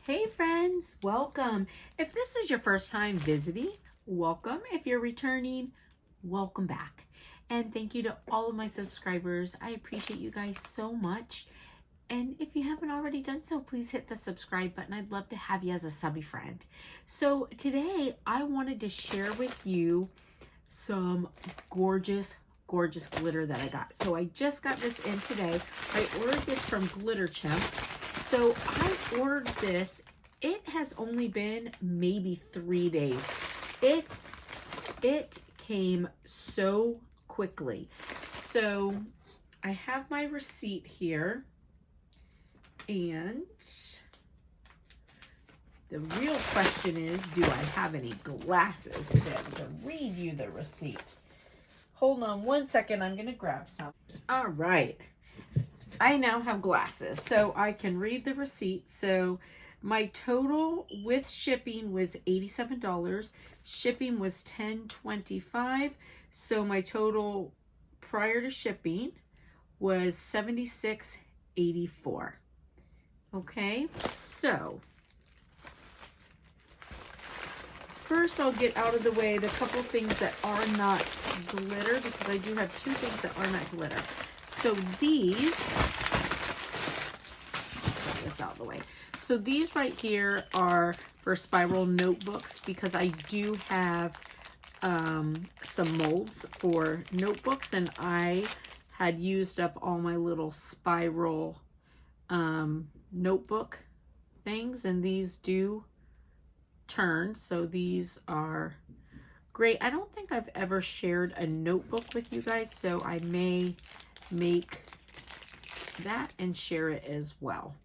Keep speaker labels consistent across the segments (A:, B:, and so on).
A: Hey friends, welcome. If this is your first time visiting, welcome. If you're returning, welcome back. And thank you to all of my subscribers. I appreciate you guys so much. And if you haven't already done so, please hit the subscribe button. I'd love to have you as a subby friend. So today I wanted to share with you some gorgeous glitter that I got. So I just got this in today. I ordered this from Glitter Chimp. So I ordered this. It has only been maybe 3 days. It came so quickly. So I have my receipt here, and the real question is, do I have any glasses to read you the receipt? Hold on one second, I'm gonna grab some. All right. I now have glasses, so I can read the receipt. So my total with shipping was $87. Shipping was $10.25. So my total prior to shipping was $76.84. Okay, so first I'll get out of the way the couple things that are not glitter, because I do have two things that are not glitter. So these, get this out of the way. So these right here are for spiral notebooks, because I do have some molds for notebooks, and I had used up all my little spiral notebook things, and these do turn. So these are great. I don't think I've ever shared a notebook with you guys, so I may make that and share it as well.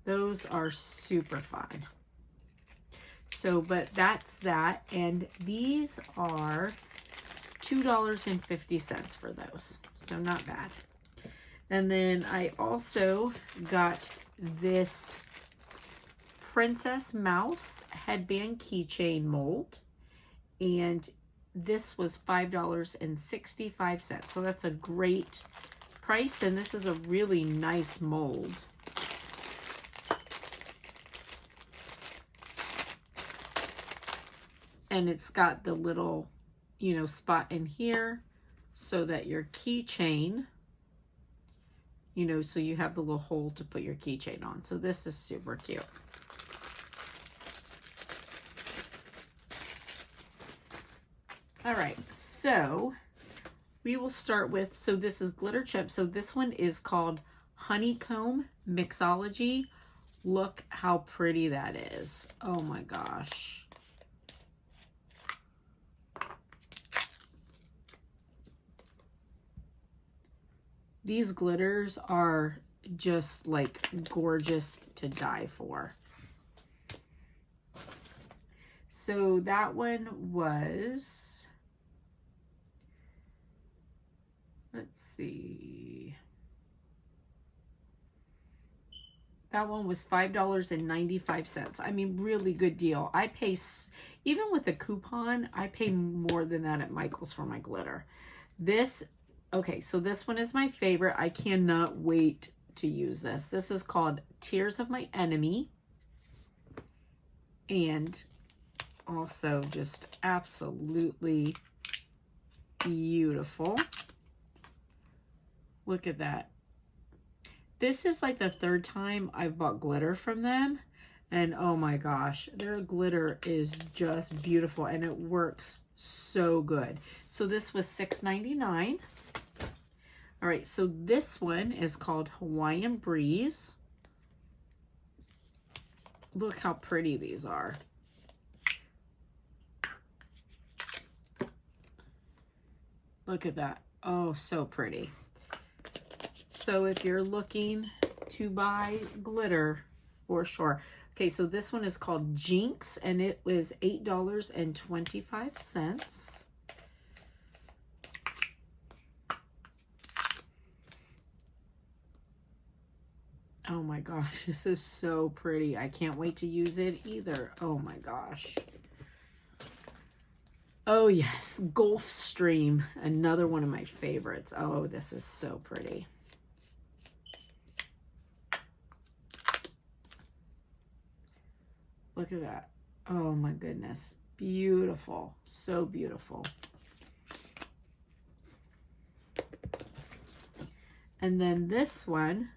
A: Those are super fun. So, but that's that. And these are $2.50 for those. So not bad. And then I also got this Princess Mouse headband keychain mold. And this was $5.65. So that's a great price, and this is a really nice mold. And it's got the little, spot in here so that your keychain, so you have the little hole to put your keychain on. So this is super cute. All right, so we will start with, so this is Glitter Chimp. So this one is called Honeycomb Mixology. Look how pretty that is. Oh my gosh. These glitters are just like gorgeous to die for. So that one was, let's see. That one was $5.95. I mean, really good deal. I pay, even with a coupon, I pay more than that at Michael's for my glitter. This, okay, so this one is my favorite. I cannot wait to use this. This is called Tears of My Enemy. And also just absolutely beautiful. Look at that. This is like the third time I've bought glitter from them. And oh my gosh, their glitter is just beautiful, and it works so good. So this was $6.99. All right, so this one is called Hawaiian Breeze. Look how pretty these are. Look at that. Oh, so pretty. So if you're looking to buy glitter, for sure. Okay, so this one is called Jinx, and it was $8.25. Oh my gosh, this is so pretty. I can't wait to use it either. Oh my gosh. Oh yes, Gulfstream, another one of my favorites. Oh, this is so pretty. Look at that. Oh my goodness. Beautiful. So beautiful. And then this one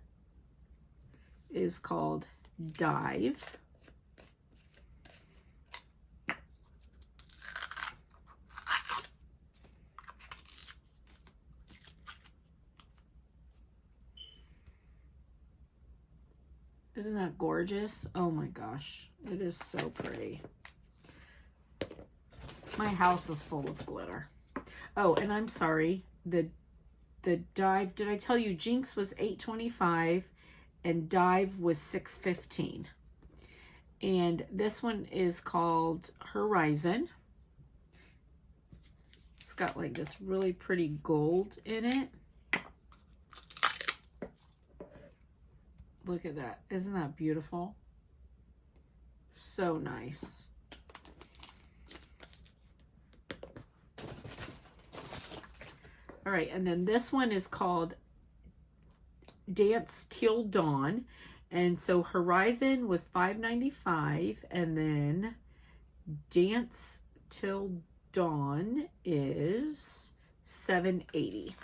A: is called Dive. Isn't that gorgeous? Oh my gosh, it is so pretty. My house is full of glitter. Oh, and I'm sorry, the Dive, did I tell you Jinx was $8.25 and Dive was $6.15. And this one is called Horizon. It's got like this really pretty gold in it. Look at that. Isn't that beautiful? So nice. All right, and then this one is called Dance Till Dawn. And so Horizon was $5.95, and then Dance Till Dawn is $7.80.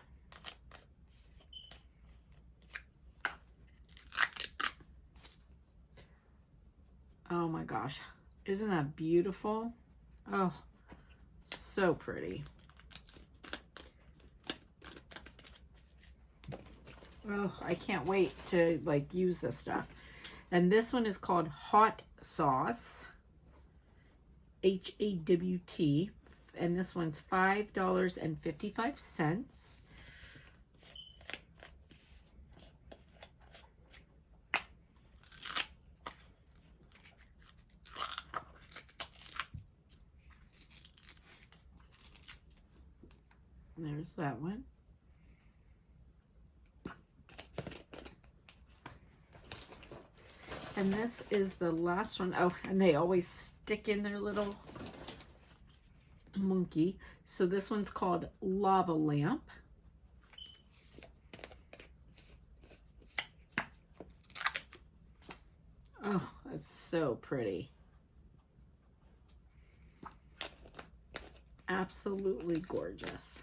A: Oh my gosh, isn't that beautiful? Oh, so pretty. Oh, I can't wait to like use this stuff. And this one is called Hot Sauce, HAWT, and this one's $5.55. There's that one. And this is the last one. Oh, and they always stick in their little monkey. So this one's called Lava Lamp. Oh, that's so pretty. Absolutely gorgeous.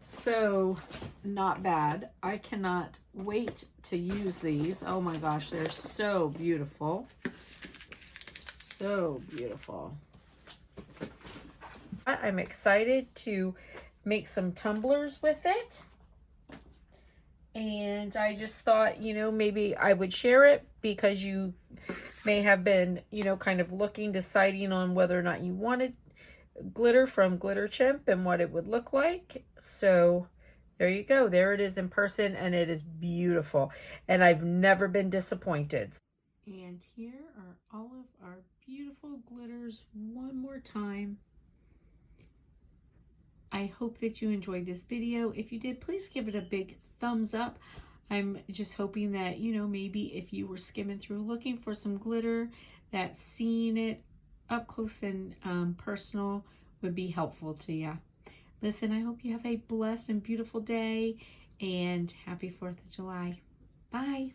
A: So, not bad. I cannot wait to use these. Oh my gosh, they're so beautiful. So beautiful. I'm excited to make some tumblers with it. And I just thought, you know, maybe I would share it because you may have been, you know, kind of looking, deciding on whether or not you wanted glitter from Glitter Chimp and what it would look like. So there you go. There it is in person, and it is beautiful. And I've never been disappointed. And here are all of our beautiful glitters one more time. I hope that you enjoyed this video. If you did, please give it a big thumbs up. I'm just hoping that, you know, maybe if you were skimming through looking for some glitter, that seeing it up close and personal would be helpful to you. Listen, I hope you have a blessed and beautiful day, and happy 4th of July. Bye.